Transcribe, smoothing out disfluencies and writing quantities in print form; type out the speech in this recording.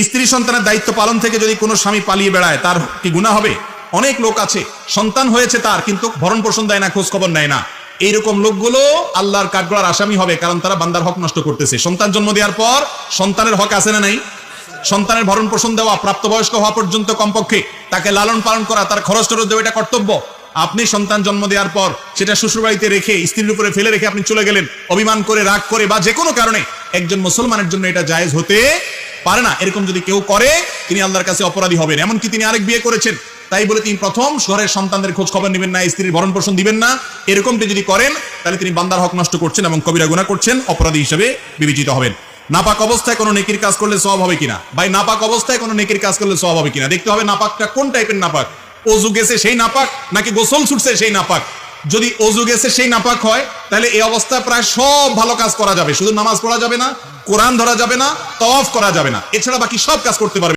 স্ত্রী সন্তানের দায়িত্ব পালন থেকে যদি কোনো স্বামী পালিয়ে বেড়ায় তার কি গুনাহ হবে? অনেক লোক আছে সন্তান হয়েছে তার, কিন্তু ভরণ পোষণ দেয় না, খোঁজ খবর নেয় না। এইরকম লোকগুলো আল্লাহর কাঠগড়ার আসামি হবে, কারণ তারা বান্দার হক নষ্ট করতেছে। সন্তান জন্ম দেওয়ার পর সন্তানের হক আছে না নাই? সন্তানের ভরণ পোষণ দেওয়া, প্রাপ্তবয়স্ক হওয়া পর্যন্ত কমপক্ষে তাকে লালন পালন করা, তার খরচ টরচ দেওয়া, এটা কর্তব্য। আপনি সন্তান জন্ম দেওয়ার পর সেটা শ্বশুরবাড়িতে রেখে, স্ত্রীর উপরে ফেলে রেখে আপনি চলে গেলেন, অভিমান করে, রাগ করে বা যে কোনো কারণে, একজন মুসলমানের জন্য এটা জায়েজ হতে পারে না। এরকম যদি কেউ করে তিনি আল্লাহর কাছে অপরাধী হবেন। এমনকি তিনি আরেক বিয়ে করেছেন, তাই বলে তিনি প্রথম শহরের সন্তানদের খোঁজ খবর নেবেন না, স্ত্রীর ভরণ পোষণ দিবেন না, এরকমটি যদি করেন তাহলে তিনি বান্দার হক নষ্ট করছেন এবং কবিরা গুনাহ করছেন, অপরাধী হিসেবে বিবেচিত হবেন। নাপাক অবস্থায় কোনো নেকির কাজ করলে সওয়াব হবে কিনা? ভাই, নাপাক অবস্থায় কোনো নেকির কাজ করলে সওয়াব হবে কিনা দেখতে হবে। নাপাকটা কোন টাইপের নাপাক? ওযু গেছে সেই নাপাক, নাকি গোসল ছুটছে সেই নাপাক? যদি ওযু গেছে সেই নাপাক হয় তাহলে এই অবস্থায় প্রায় সব ভালো কাজ করা যাবে, শুধু নামাজ পড়া যাবে না, কোরআন ধরা যাবে না, তাওয়াফ করা যাবে না, এছাড়া বাকি সব কাজ করতে পারবে।